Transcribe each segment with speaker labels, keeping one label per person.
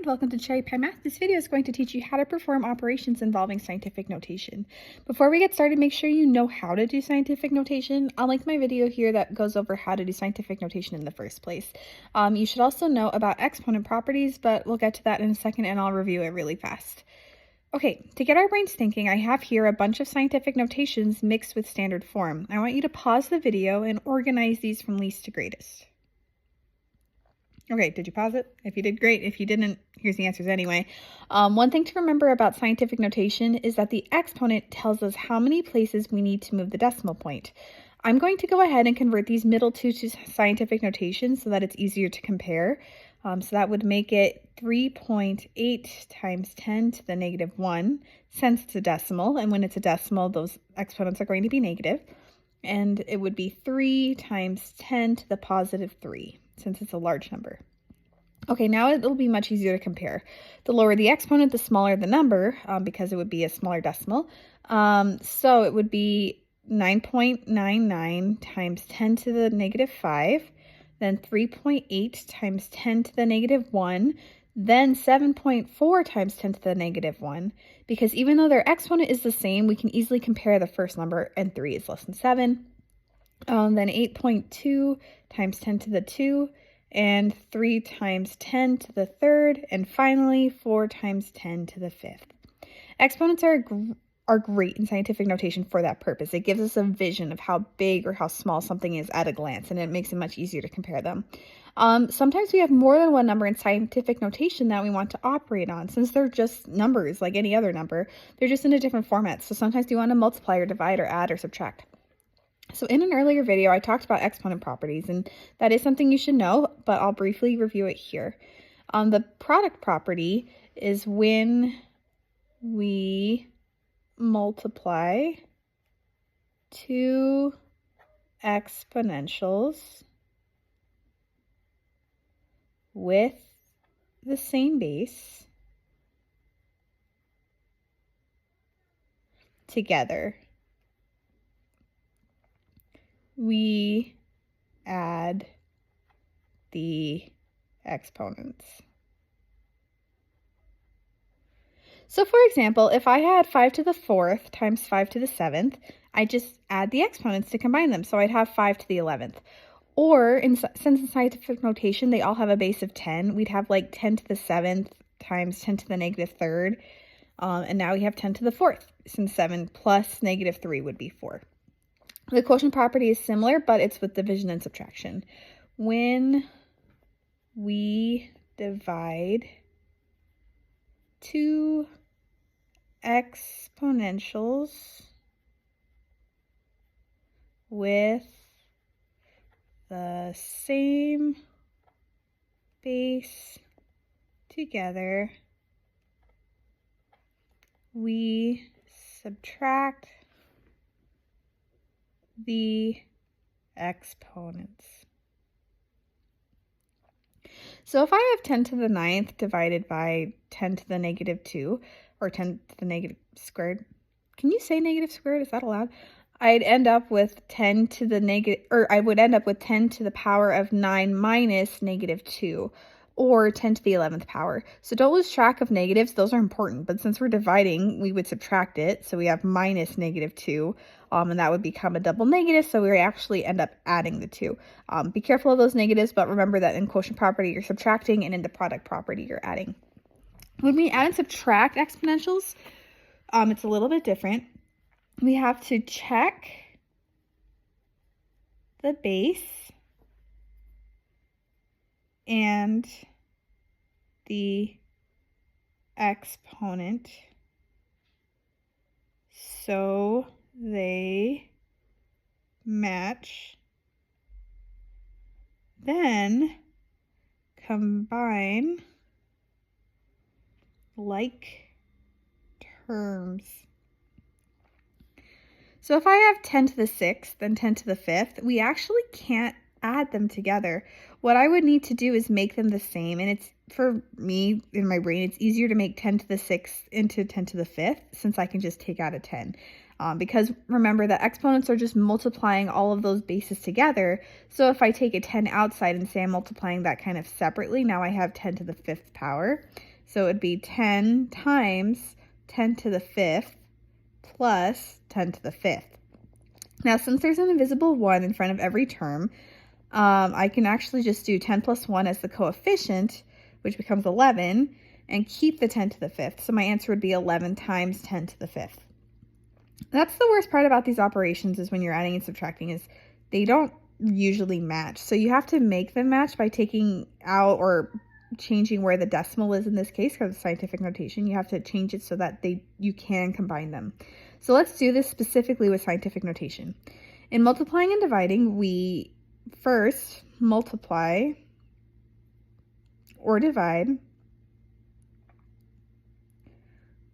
Speaker 1: and welcome to Cherry Pie Math. This video is going to teach you how to perform operations involving scientific notation. Before we get started, make sure you know how to do scientific notation. I'll link my video here that goes over how to do scientific notation in the first place. You should also know about exponent properties, but we'll get to that in a second and I'll review it really fast. Okay, to get our brains thinking, I have here a bunch of scientific notations mixed with standard form. I want you to pause the video and organize these from least to greatest. Okay, did you pause it? If you did, great. If you didn't, here's the answers anyway. One thing to remember about scientific notation is that the exponent tells us how many places we need to move the decimal point. I'm going to go ahead and convert these middle two to scientific notation so that it's easier to compare. So that would make it 3.8 times 10 to the negative 1, since it's a decimal, and when it's a decimal, those exponents are going to be negative. And it would be 3 times 10 to the positive 3. Since it's a large number. Okay, now it'll be much easier to compare. The lower the exponent, the smaller the number, because it would be a smaller decimal. So it would be 9.99 times 10 to the negative 5, then 3.8 times 10 to the negative 1, then 7.4 times 10 to the negative 1, because even though their exponent is the same, we can easily compare the first number, and 3 is less than 7. Then 8.2 times 10 to the 2, and 3 times 10 to the 3rd, and finally 4 times 10 to the 5th. Exponents are great in scientific notation for that purpose. It gives us a vision of how big or how small something is at a glance, and it makes it much easier to compare them. Sometimes we have more than one number in scientific notation that we want to operate on. Since they're just numbers like any other number, they're just in a different format. So sometimes you want to multiply or divide or add or subtract. So in an earlier video, I talked about exponent properties, and that is something you should know, but I'll briefly review it here. The product property is when we multiply two exponentials with the same base together. We add the exponents. So for example, if I had 5 to the 4th times 5 to the 7th, I just add the exponents to combine them. So I'd have 5 to the 11th. Or since in scientific notation, they all have a base of 10, we'd have like 10 to the 7th times 10 to the negative 3rd. And now we have 10 to the 4th, since 7 plus negative 3 would be 4. The quotient property is similar, but it's with division and subtraction. When we divide two exponentials with the same base together, we subtract the exponents. So if I have 10 to the 9th divided by 10 to the negative 2, or 10 to the negative squared, can you say negative squared? Is that allowed? I'd end up with 10 to the negative, or I would end up with 10 to the power of 9 minus negative 2, or 10 to the 11th power. So don't lose track of negatives. Those are important, but since we're dividing, we would subtract it. So we have minus negative 2, and that would become a double negative, so we actually end up adding the 2. Be careful of those negatives, but remember that in quotient property, you're subtracting, and in the product property, you're adding. When we add and subtract exponentials, it's a little bit different. We have to check the base and the exponent so they match. Then combine like terms. So if I have 10 to the 6th and 10 to the 5th, we actually can't add them together. What I would need to do is make them the same, and it's, for me, in my brain, it's easier to make 10 to the 6th into 10 to the 5th, since I can just take out a 10. Because remember that exponents are just multiplying all of those bases together. So if I take a 10 outside and say I'm multiplying that kind of separately, now I have 10 to the 5th power. So it would be 10 times 10 to the 5th plus 10 to the 5th. Now, since there's an invisible 1 in front of every term, I can actually just do 10 plus 1 as the coefficient, which becomes 11, and keep the 10 to the 5th. So my answer would be 11 times 10 to the 5th. That's the worst part about these operations, is when you're adding and subtracting, is they don't usually match. So you have to make them match by taking out or changing where the decimal is in this case, because of scientific notation. You have to change it so that you can combine them. So let's do this specifically with scientific notation. In multiplying and dividing, we first multiply or divide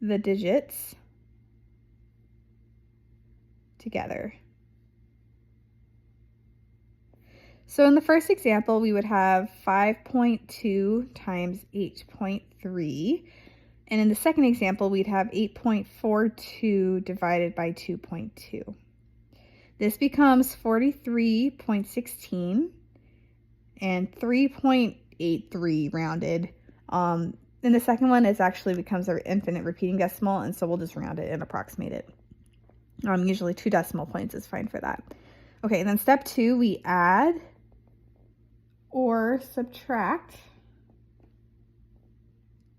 Speaker 1: the digits together. So in the first example, we would have 5.2 times 8.3. And in the second example, we'd have 8.42 divided by 2.2. This becomes 43.16 and 3.83 rounded. And the second one becomes our infinite repeating decimal, and so we'll just round it and approximate it. Usually 2 decimal points is fine for that. Okay, and then step 2, we add or subtract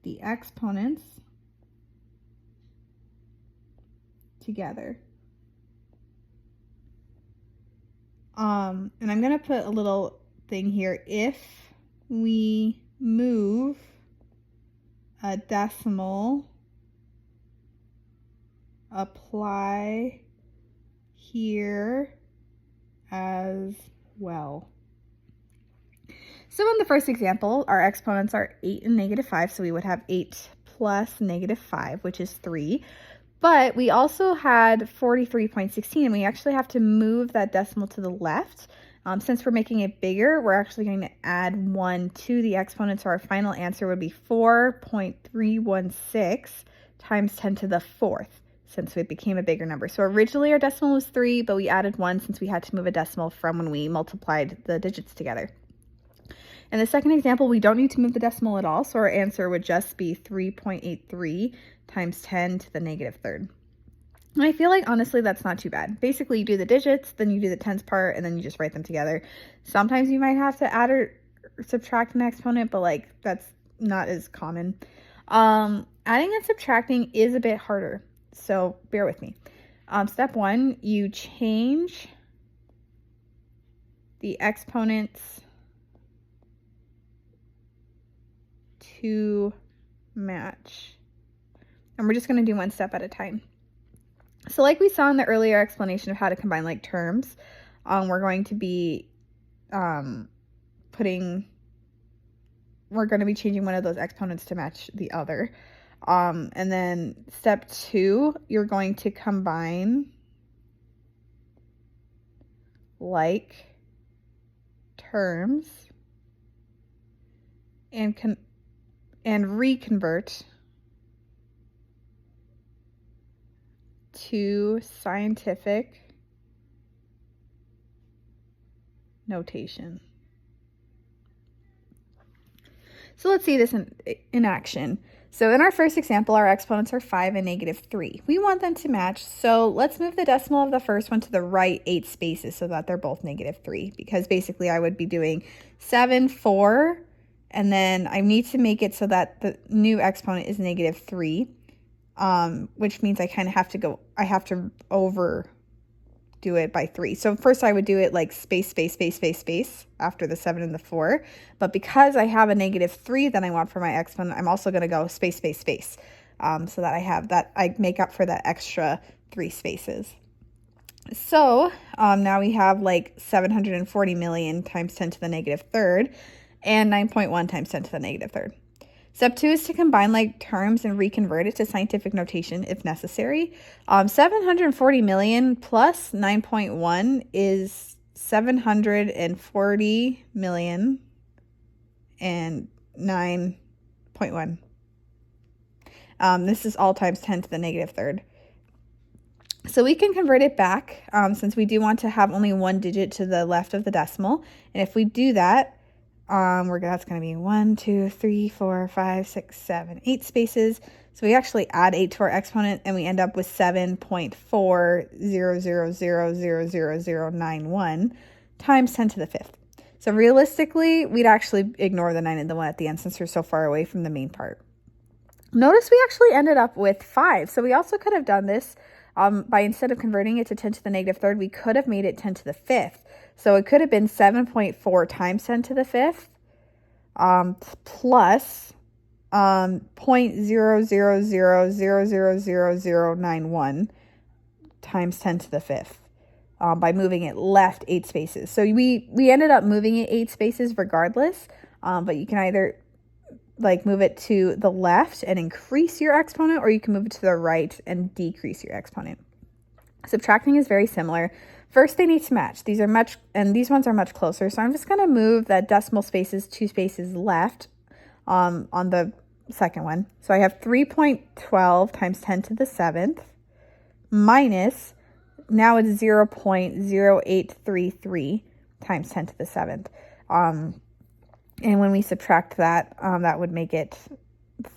Speaker 1: the exponents together. And I'm going to put a little thing here. If we move a decimal, apply here as well. So in the first example, our exponents are 8 and -5, so we would have 8 plus -5, which is 3. But we also had 43.16, and we actually have to move that decimal to the left. Since we're making it bigger, we're actually going to add 1 to the exponent, so our final answer would be 4.316 times 10 to the 4th, since it became a bigger number. So originally our decimal was 3, but we added 1 since we had to move a decimal from when we multiplied the digits together. In the second example, we don't need to move the decimal at all, so our answer would just be 3.83 times 10 to the -3rd. And I feel like, honestly, that's not too bad. Basically, you do the digits, then you do the tens part, and then you just write them together. Sometimes you might have to add or subtract an exponent, but that's not as common. Adding and subtracting is a bit harder, so bear with me. Step 1, you change the exponents to match. And we're just going to do one step at a time. So like we saw in the earlier explanation of how to combine terms, we're going to be changing one of those exponents to match the other. And then step 2, you're going to combine like terms and reconvert to scientific notation. So let's see this in action. So in our first example, our exponents are 5 and -3. We want them to match, so let's move the decimal of the first one to the right 8 spaces so that they're both -3, because basically I would be doing 7, 4, and then I need to make it so that the new exponent is -3, which means I have to overdo it by 3. So first I would do it like space, space, space, space, space after the 7 and the 4. But because I have a -3 that I want for my exponent, I'm also going to go space, space, space, so that I make up for that extra 3 spaces. So now we have 740 million times 10 to the -3rd and 9.1 times 10 to the -3rd. Step 2 is to combine terms and reconvert it to scientific notation if necessary. 740 million plus 9.1 is 740 million and 9.1. This is all times 10 to the -3rd. So we can convert it back since we do want to have only one digit to the left of the decimal. And if we do that, That's going to be 1, 2, 3, 4, 5, 6, 7, 8 spaces. So we actually add 8 to our exponent and we end up with 7.400000091 times 10 to the 5th. So realistically, we'd actually ignore the 9 and the 1 at the end since we're so far away from the main part. Notice we actually ended up with 5. So we also could have done this by, instead of converting it to 10 to the negative third, we could have made it 10 to the 5th. So it could have been 7.4 times 10 to the 5th plus 0.000000091 times 10 to the 5th by moving it left 8 spaces. So we ended up moving it 8 spaces regardless, but you can either like move it to the left and increase your exponent, or you can move it to the right and decrease your exponent. Subtracting is very similar. First, they need to match. These ones are much closer. So I'm just going to move that decimal spaces 2 spaces left on the second one. So I have 3.12 times 10 to the 7th minus, now it's 0.0833 times 10 to the 7th. And when we subtract that, that would make it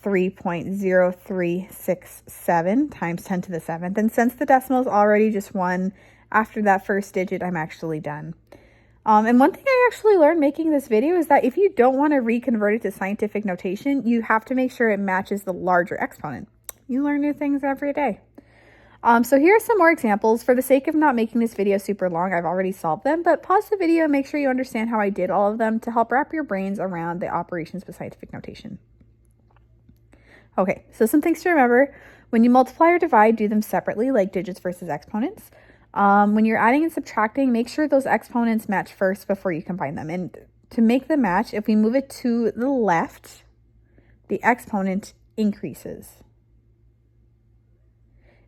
Speaker 1: 3.0367 times 10 to the 7th. And since the decimal is already just 1, after that first digit, I'm actually done. And one thing I actually learned making this video is that if you don't want to reconvert it to scientific notation, you have to make sure it matches the larger exponent. You learn new things every day. So here are some more examples. For the sake of not making this video super long, I've already solved them, but pause the video and make sure you understand how I did all of them to help wrap your brains around the operations with scientific notation. Okay, so some things to remember. When you multiply or divide, do them separately, like digits versus exponents. When you're adding and subtracting, make sure those exponents match first before you combine them. And to make them match, if we move it to the left, the exponent increases.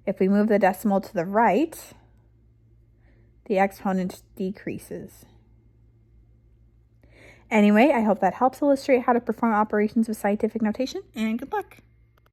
Speaker 1: If we move the decimal to the right, the exponent decreases. Anyway, I hope that helps illustrate how to perform operations with scientific notation, and good luck.